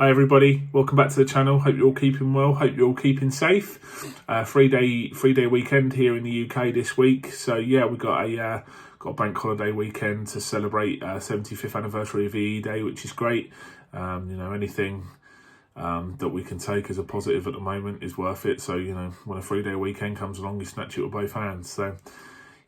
Hi everybody, welcome back to the channel. Hope you're all keeping well. Hope you're all keeping safe. Three-day weekend here in the UK this week. So yeah, we got a bank holiday weekend to celebrate 75th anniversary of EE Day, which is great. Anything that we can take as a positive at the moment is worth it. So when a 3-day weekend comes along, you snatch it with both hands. So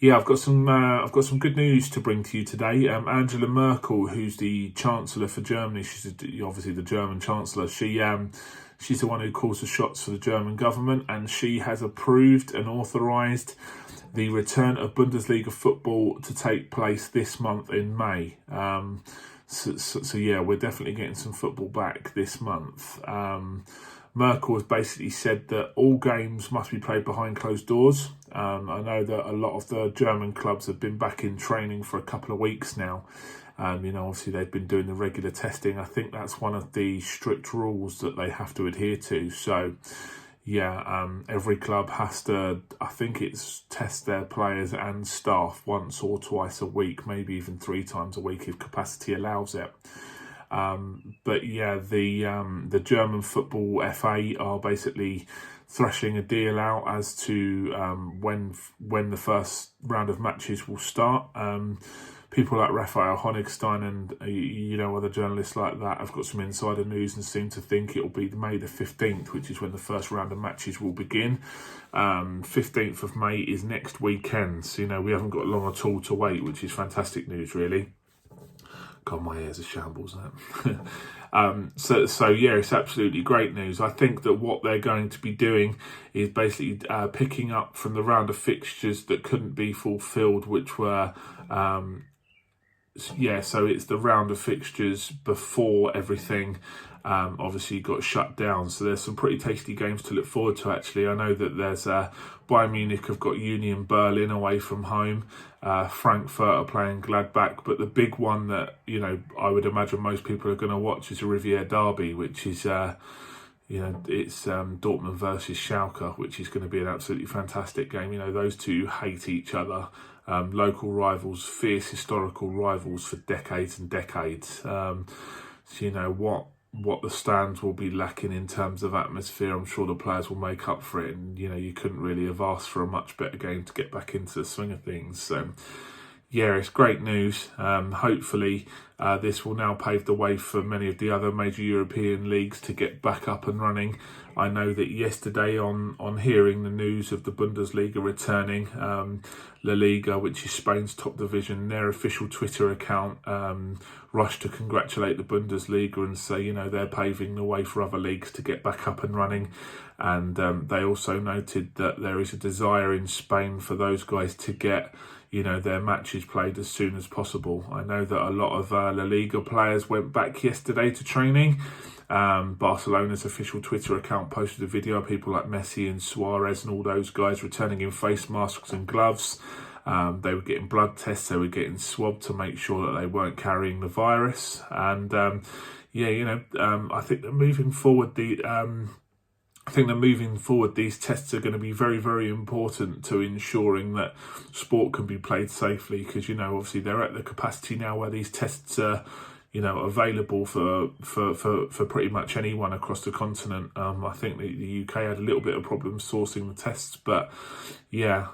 yeah, I've got some good news to bring to you today. Angela Merkel, who's the Chancellor for Germany, she's obviously the German Chancellor. She's the one who calls the shots for the German government, and she has approved and authorised the return of Bundesliga football to take place this month in May. So yeah, we're definitely getting some football back this month. Merkel has basically said that all games must be played behind closed doors. I know that a lot of the German clubs have been back in training for a couple of weeks now. Obviously they've been doing the regular testing. I think that's one of the strict rules that they have to adhere to. So yeah, every club has to, I think it's test their players and staff once or twice a week, maybe even 3 times a week if capacity allows it. But yeah, the German Football FA are basically thrashing a deal out as to when the first round of matches will start. People like Raphael Honigstein and other journalists like that have got some insider news and seem to think it'll be May the 15th, which is when the first round of matches will begin. 15th of May is next weekend, so we haven't got long at all to wait, which is fantastic news, really. God, my ears are shambles now. So yeah, it's absolutely great news. I think that what they're going to be doing is basically picking up from the round of fixtures that couldn't be fulfilled, which were so it's the round of fixtures before everything obviously got shut down. So there's some pretty tasty games to look forward to, actually. I know that there's Bayern Munich have got Union Berlin away from home. Frankfurt are playing Gladbach, but the big one that I would imagine most people are going to watch is a Riviera derby, which is it's Dortmund versus Schalke, which is going to be an absolutely fantastic game. Those two hate each other. Local rivals, fierce historical rivals for decades and decades. What the stands will be lacking in terms of atmosphere, I'm sure the players will make up for it. And you couldn't really have asked for a much better game to get back into the swing of things. So yeah, it's great news. Hopefully this will now pave the way for many of the other major European leagues to get back up and running. I know that yesterday on hearing the news of the Bundesliga returning, La Liga, which is Spain's top division, their official Twitter account rushed to congratulate the Bundesliga and say, they're paving the way for other leagues to get back up and running. And they also noted that there is a desire in Spain for those guys to get their matches played as soon as possible. I know that a lot of La Liga players went back yesterday to training. Barcelona's official Twitter account posted a video of people like Messi and Suarez and all those guys returning in face masks and gloves. They were getting blood tests, they were getting swabbed to make sure that they weren't carrying the virus. And I think that moving forward, these tests are going to be very, very important to ensuring that sport can be played safely, because, obviously they're at the capacity now where these tests are, available for pretty much anyone across the continent. I think the UK had a little bit of problems sourcing the tests, but yeah,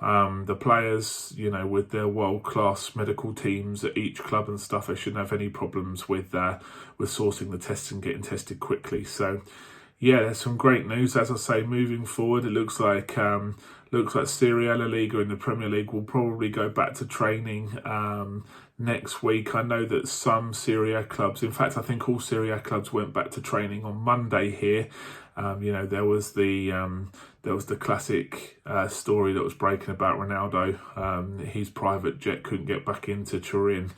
the players, with their world-class medical teams at each club and stuff, they shouldn't have any problems with sourcing the tests and getting tested quickly. So yeah, there's some great news. As I say, moving forward, it looks like Serie A La Liga in the Premier League will probably go back to training next week. I know that some Serie A clubs, in fact, I think all Serie A clubs went back to training on Monday here. There was the classic story that was breaking about Ronaldo. His private jet couldn't get back into Turin,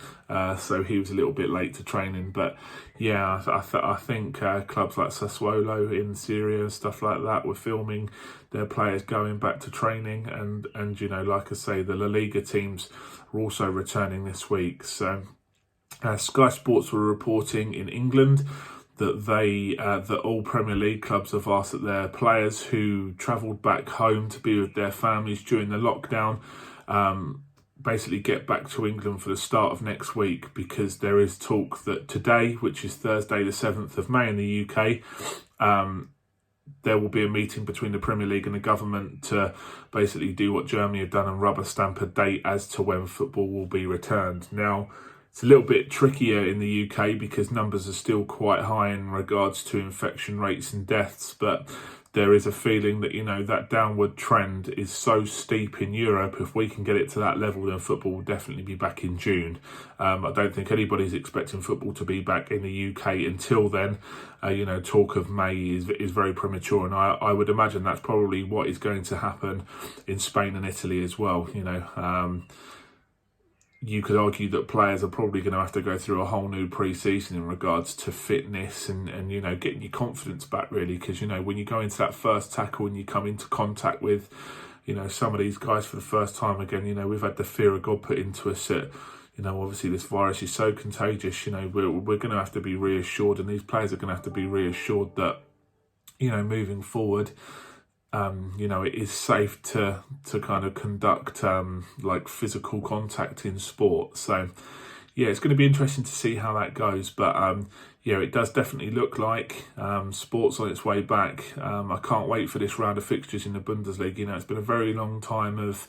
so he was a little bit late to training. But yeah, I think clubs like Sassuolo in Syria and stuff like that were filming their players going back to training, and like I say, the La Liga teams were also returning this week. So Sky Sports were reporting in England that all Premier League clubs have asked that their players who travelled back home to be with their families during the lockdown basically get back to England for the start of next week, because there is talk that today, which is Thursday the 7th of May in the UK, there will be a meeting between the Premier League and the government to basically do what Germany have done and rubber stamp a date as to when football will be returned. Now, it's a little bit trickier in the UK because numbers are still quite high in regards to infection rates and deaths, but there is a feeling that, that downward trend is so steep in Europe. If we can get it to that level, then football will definitely be back in June. I don't think anybody's expecting football to be back in the UK until then. Talk of May is very premature, and I would imagine that's probably what is going to happen in Spain and Italy as well. You could argue that players are probably going to have to go through a whole new pre-season in regards to fitness and getting your confidence back, really, because when you go into that first tackle and you come into contact with some of these guys for the first time again, we've had the fear of God put into us that obviously this virus is so contagious. We're going to have to be reassured, and these players are going to have to be reassured that moving forward, it is safe to kind of conduct like physical contact in sport. So yeah, it's going to be interesting to see how that goes. But it does definitely look like sport's on its way back. I can't wait for this round of fixtures in the Bundesliga. It's been a very long time of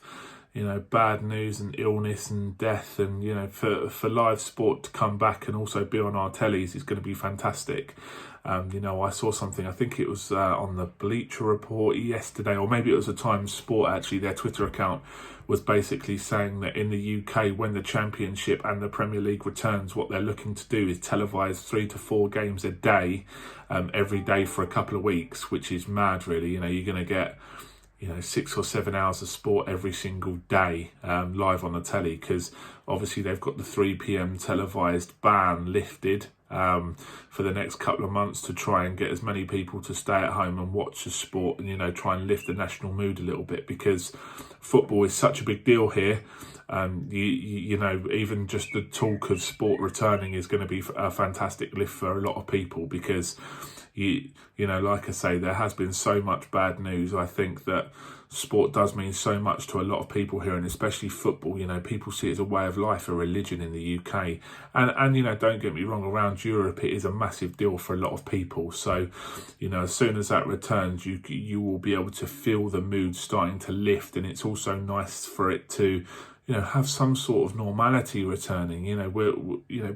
bad news and illness and death, and for live sport to come back and also be on our tellies is going to be fantastic. I saw something, I think it was on the Bleacher Report yesterday, or maybe it was a Times Sport actually, their Twitter account was basically saying that in the UK, when the Championship and the Premier League returns, what they're looking to do is televise 3 to 4 games a day, every day for a couple of weeks, which is mad really. You're going to get 6 or 7 hours of sport every single day live on the telly, because obviously they've got the 3 p.m. televised ban lifted for the next couple of months to try and get as many people to stay at home and watch the sport and try and lift the national mood a little bit, because football is such a big deal here. Even just the talk of sport returning is going to be a fantastic lift for a lot of people, because like I say, there has been so much bad news. I think that sport does mean so much to a lot of people here, and especially football. People see it as a way of life, a religion in the UK. And don't get me wrong, around Europe, it is a massive deal for a lot of people. So, as soon as that returns, you will be able to feel the mood starting to lift. And it's also nice for it to, have some sort of normality returning.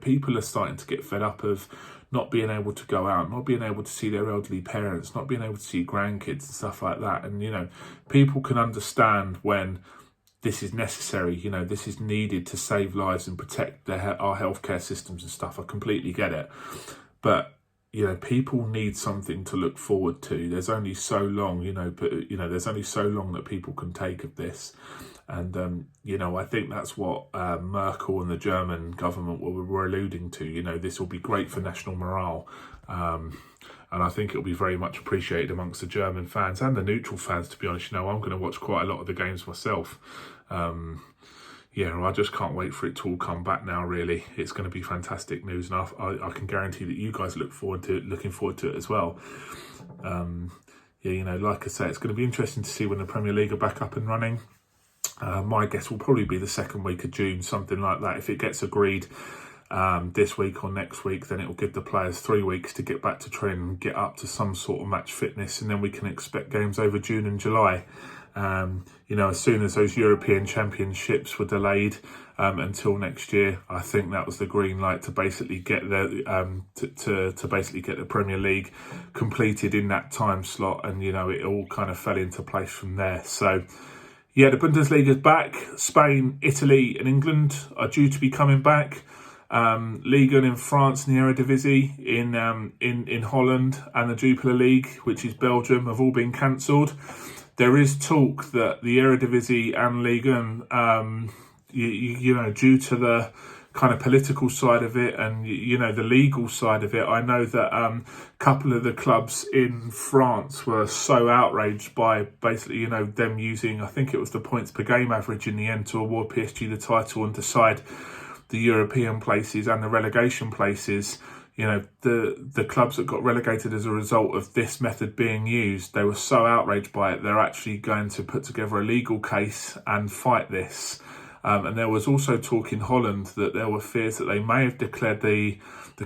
People are starting to get fed up of not being able to go out, not being able to see their elderly parents, not being able to see grandkids and stuff like that. And, people can understand when this is necessary, this is needed to save lives and protect our healthcare systems and stuff. I completely get it. But, people need something to look forward to. There's only so long, there's only so long that people can take of this. And, I think that's what Merkel and the German government were alluding to. This will be great for national morale. And I think it'll be very much appreciated amongst the German fans and the neutral fans, to be honest. I'm going to watch quite a lot of the games myself. I just can't wait for it to all come back now, really. It's going to be fantastic news, and I can guarantee that you guys looking forward to it as well. Like I say, it's going to be interesting to see when the Premier League are back up and running. My guess will probably be the second week of June, something like that. If it gets agreed this week or next week, then it will give the players 3 weeks to get back to training and get up to some sort of match fitness, and then we can expect games over June and July. As soon as those European Championships were delayed until next year, I think that was the green light to basically get to basically get the Premier League completed in that time slot, and it all kind of fell into place from there. So. Yeah, the Bundesliga is back. Spain, Italy and England are due to be coming back. Ligue in France and the Eredivisie in Holland and the Jupiler League, which is Belgium, have all been cancelled. There is talk that the Eredivisie and Ligue, due to the kind of political side of it and the legal side of it, I know that a couple of the clubs in France were so outraged by basically them using, I think it was the points per game average in the end, to award PSG the title and decide the European places and the relegation places. The clubs that got relegated as a result of this method being used, they were so outraged by it, they're actually going to put together a legal case and fight this. And there was also talk in Holland that there were fears that they may have declared the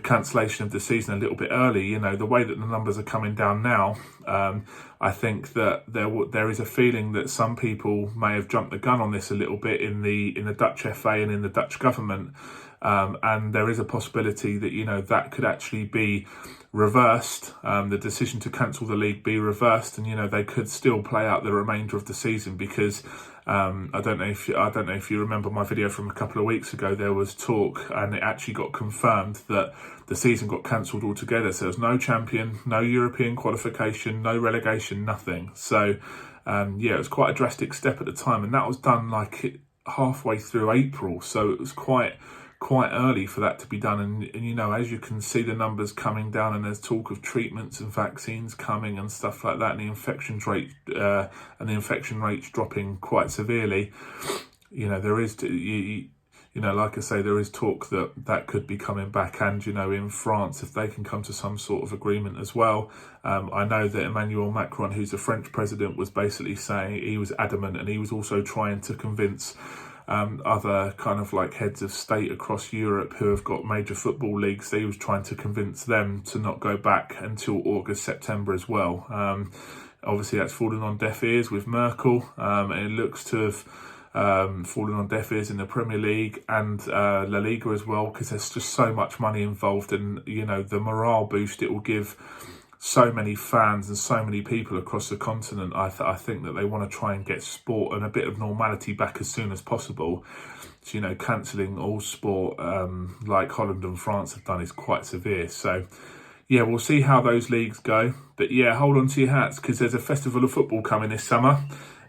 cancellation of the season a little bit early. You know, the way that the numbers are coming down now, I think that there is a feeling that some people may have jumped the gun on this a little bit in the Dutch FA and in the Dutch government. And there is a possibility that, you know, that could actually be reversed, the decision to cancel the league be reversed, and, you know, they could still play out the remainder of the season, because I don't know if you remember my video from a couple of weeks ago. There was talk, and it actually got confirmed, that the season got cancelled altogether. So there's no champion, no European qualification, no relegation, nothing. So yeah, it was quite a drastic step at the time, and that was done like halfway through April. So it was quite early for that to be done, and you know, as you can see the numbers coming down, and there's talk of treatments and vaccines coming and stuff like that, and the infection rates dropping quite severely. You know, there is you know, like I say, there is talk that could be coming back, and you know, in France, if they can come to some sort of agreement as well. I know that Emmanuel Macron, who's the French president, was basically saying, he was adamant, and he was also trying to convince other kind of like heads of state across Europe who have got major football leagues. He was trying to convince them to not go back until August, September as well. Obviously that's fallen on deaf ears with Merkel, and it looks to have fallen on deaf ears in the Premier League and La Liga as well, because there's just so much money involved, and you know, the morale boost it will give so many fans and so many people across the continent. I think that they want to try and get sport and a bit of normality back as soon as possible. So, you know, cancelling all sport like Holland and France have done is quite severe. So yeah, we'll see how those leagues go. But yeah, hold on to your hats, because there's a festival of football coming this summer.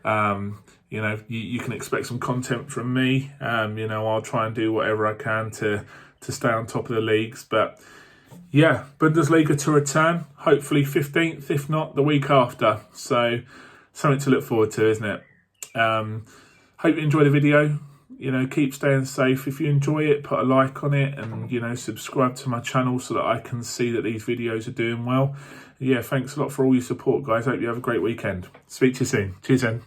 You know, you can expect some content from me. You know, I'll try and do whatever I can to stay on top of the leagues. But yeah, Bundesliga to return, hopefully 15th, if not the week after. So something to look forward to, isn't it? Hope you enjoy the video. You know, keep staying safe. If you enjoy it, put a like on it, and, you know, subscribe to my channel so that I can see that these videos are doing well. Yeah, thanks a lot for all your support, guys. Hope you have a great weekend. Speak to you soon. Cheers then.